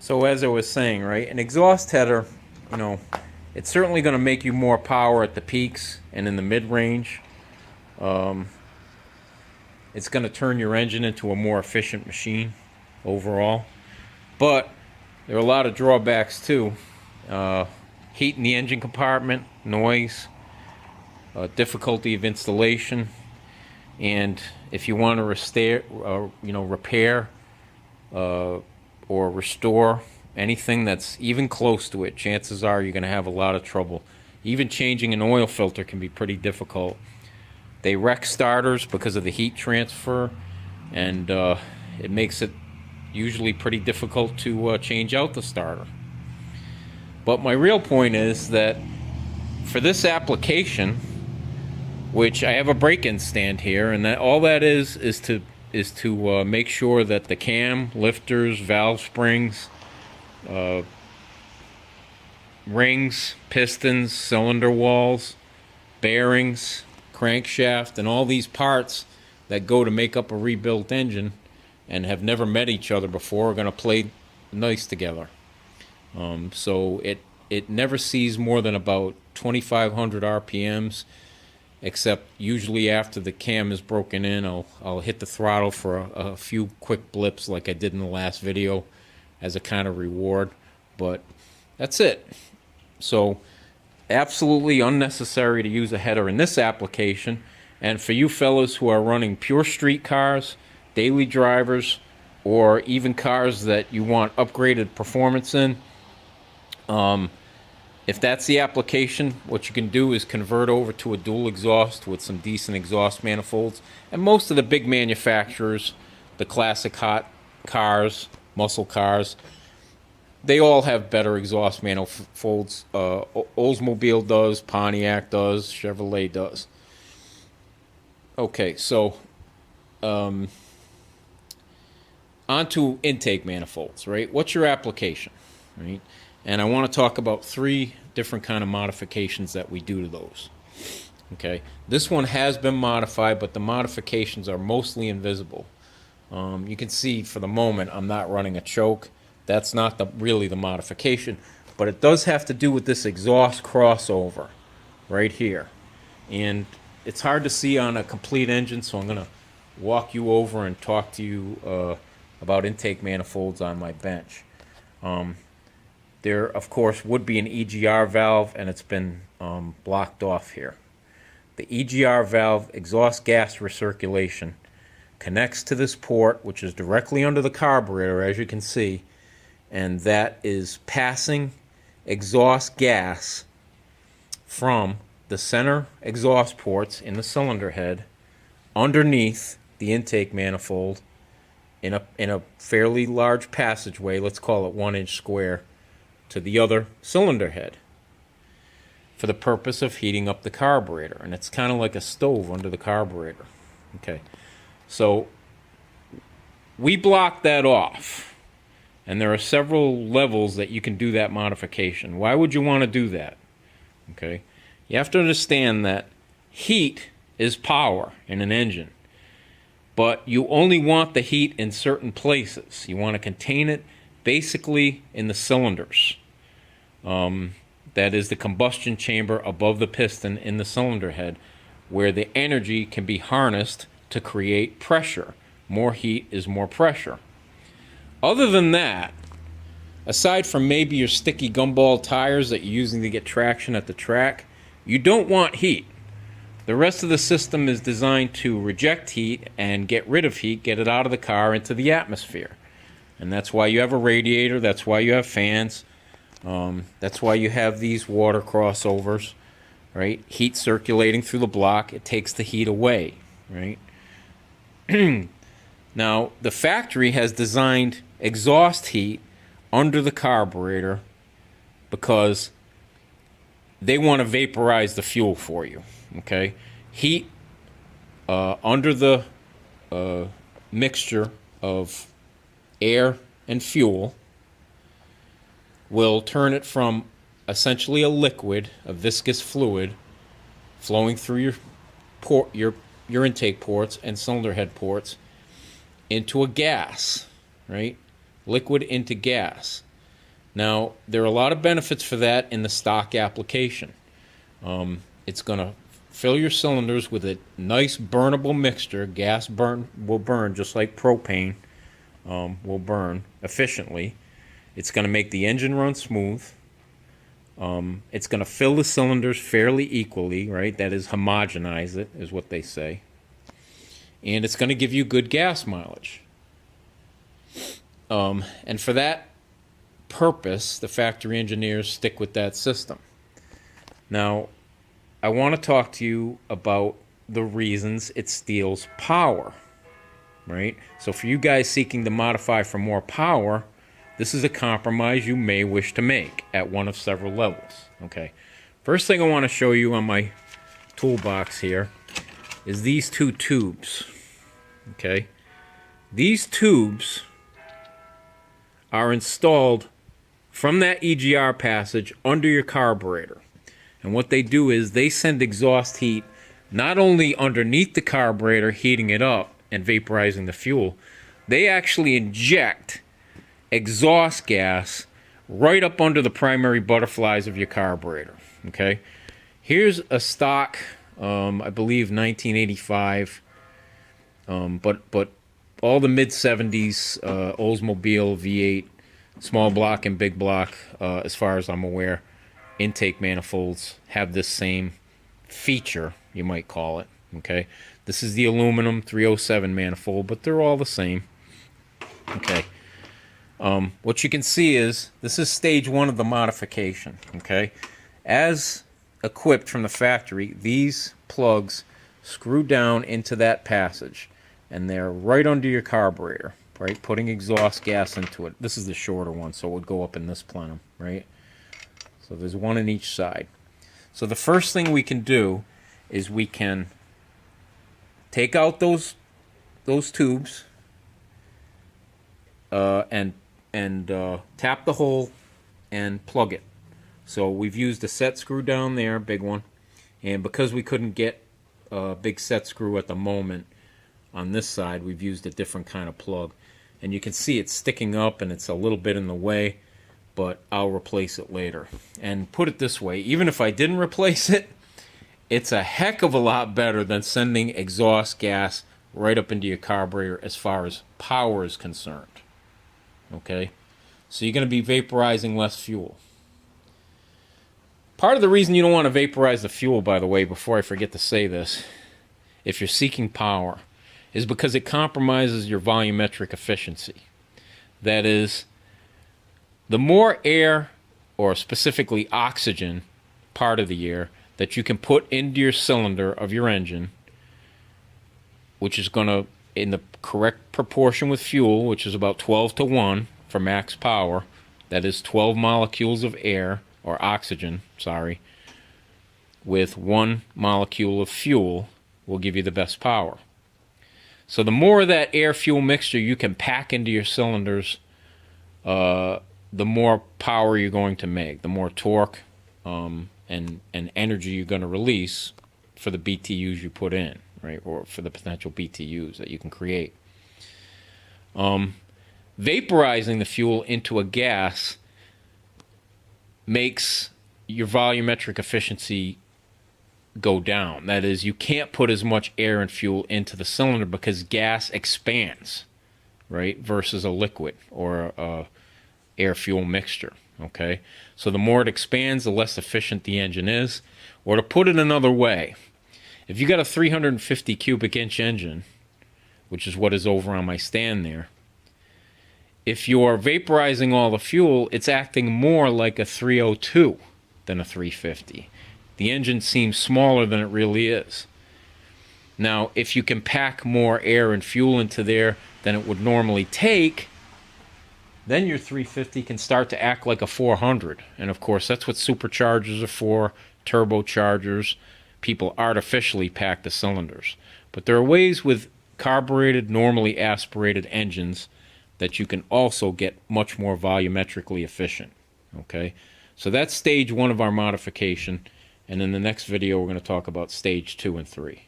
So as I was saying, right, an exhaust header, you know, it's certainly going to make you more power at the peaks and in the mid-range. It's going to turn your engine into a more efficient machine overall. But there are a lot of drawbacks too. Heat in the engine compartment, noise, difficulty of installation, and if you want to repair or restore anything that's even close to it, chances are you're going to have a lot of trouble. Even changing an oil filter can be pretty difficult. They wreck starters because of the heat transfer, and it makes it usually pretty difficult to change out the starter. But my real point is that for this application, which I have a break-in stand here, and that all that is to make sure that the cam, lifters, valve springs, rings, pistons, cylinder walls, bearings, crankshaft, and all these parts that go to make up a rebuilt engine and have never met each other before are going to play nice together. So it never sees more than about 2,500 RPMs, except usually after the cam is broken in, I'll hit the throttle for a few quick blips like I did in the last video as a kind of reward. But that's it. So absolutely unnecessary to use a header in this application. And for you fellas who are running pure street cars, daily drivers, or even cars that you want upgraded performance in, if that's the application, what you can do is convert over to a dual exhaust with some decent exhaust manifolds. And most of the big manufacturers, the classic hot cars, muscle cars, they all have better exhaust manifolds. Oldsmobile does, Pontiac does, Chevrolet does. Okay, so on to intake manifolds, right? What's your application, right? And I want to talk about 3 different kind of modifications that we do to those. Okay, this one has been modified, but the modifications are mostly invisible. You can see for the moment I'm not running a choke. That's not really the modification, but it does have to do with this exhaust crossover right here. And it's hard to see on a complete engine, so I'm going to walk you over and talk to you about intake manifolds on my bench. There, of course, would be an EGR valve, and it's been blocked off here. The EGR valve, exhaust gas recirculation, connects to this port, which is directly under the carburetor, as you can see, and that is passing exhaust gas from the center exhaust ports in the cylinder head underneath the intake manifold in a fairly large passageway, let's call it 1 inch square, to the other cylinder head for the purpose of heating up the carburetor. And it's kind of like a stove under the carburetor. Okay, so we block that off, and there are several levels that you can do that modification. Why would you want to do that? Okay, you have to understand that heat is power in an engine, but you only want the heat in certain places. You want to contain it basically in the cylinders. That is the combustion chamber above the piston in the cylinder head, where the energy can be harnessed to create pressure. More heat is more pressure. Other than that, aside from maybe your sticky gumball tires that you're using to get traction at the track, you don't want heat. The rest of the system is designed to reject heat and get rid of heat, get it out of the car into the atmosphere. And that's why you have a radiator, that's why you have fans, that's why you have these water crossovers, right? Heat circulating through the block, it takes the heat away, right? Now, the factory has designed exhaust heat under the carburetor because they want to vaporize the fuel for you, okay? Heat under the mixture of air and fuel will turn it from essentially a liquid, a viscous fluid, flowing through your intake ports and cylinder head ports, into a gas, right? Liquid into gas. Now, there are a lot of benefits for that in the stock application. It's going to fill your cylinders with a nice burnable mixture. Gas will burn just like propane will burn efficiently. It's going to make the engine run smooth. It's going to fill the cylinders fairly equally, right? That is, homogenize it, is what they say. And it's going to give you good gas mileage. And for that purpose, the factory engineers stick with that system. Now, I want to talk to you about the reasons it steals power, right? So for you guys seeking to modify for more power, this is a compromise you may wish to make at one of several levels, okay? First thing I want to show you on my toolbox here is these two tubes, okay? These tubes are installed from that EGR passage under your carburetor. And what they do is they send exhaust heat not only underneath the carburetor, heating it up and vaporizing the fuel, they actually inject exhaust gas right up under the primary butterflies of your carburetor. Okay, here's a stock, I believe 1985, but all the mid-70s Oldsmobile V8 small block and big block, as far as I'm aware, intake manifolds have this same feature, you might call it. Okay, this is the aluminum 307 manifold, but they're all the same. Okay, what you can see is this is stage one of the modification. Okay, as equipped from the factory, these plugs screw down into that passage, and they're right under your carburetor, right, putting exhaust gas into it. This is the shorter one, so it would go up in this plenum, right? So there's one on each side. So the first thing we can do is we can take out those tubes and tap the hole and plug it. So we've used a set screw down there, big one, and because we couldn't get a big set screw at the moment on this side, we've used a different kind of plug. And you can see it's sticking up and it's a little bit in the way, but I'll replace it later. And put it this way, even if I didn't replace it, it's a heck of a lot better than sending exhaust gas right up into your carburetor as far as power is concerned. Okay, so you're going to be vaporizing less fuel. Part of the reason you don't want to vaporize the fuel, by the way, before I forget to say this, if you're seeking power, is because it compromises your volumetric efficiency. That is, the more air, or specifically oxygen, part of the air, that you can put into your cylinder of your engine, which is going to, in the correct proportion with fuel, which is about 12 to 1 for max power, that is 12 molecules of air, or oxygen, sorry, with 1 molecule of fuel will give you the best power. So the more of that air-fuel mixture you can pack into your cylinders, the more power you're going to make, the more torque and energy you're going to release for the BTUs you put in, right, or for the potential BTUs that you can create. Vaporizing the fuel into a gas makes your volumetric efficiency go down. That is, you can't put as much air and fuel into the cylinder because gas expands, right, versus a liquid or a air-fuel mixture, okay? So the more it expands, the less efficient the engine is. Or to put it another way, if you got a 350 cubic inch engine, which is what is over on my stand there, if you're vaporizing all the fuel, it's acting more like a 302 than a 350. The engine seems smaller than it really is. Now, if you can pack more air and fuel into there than it would normally take, then your 350 can start to act like a 400. And of course, that's what superchargers are for, turbochargers. People artificially pack the cylinders. But there are ways with carbureted, normally aspirated engines that you can also get much more volumetrically efficient. Okay, so that's stage one of our modification. And in the next video, we're going to talk about stage 2 and 3.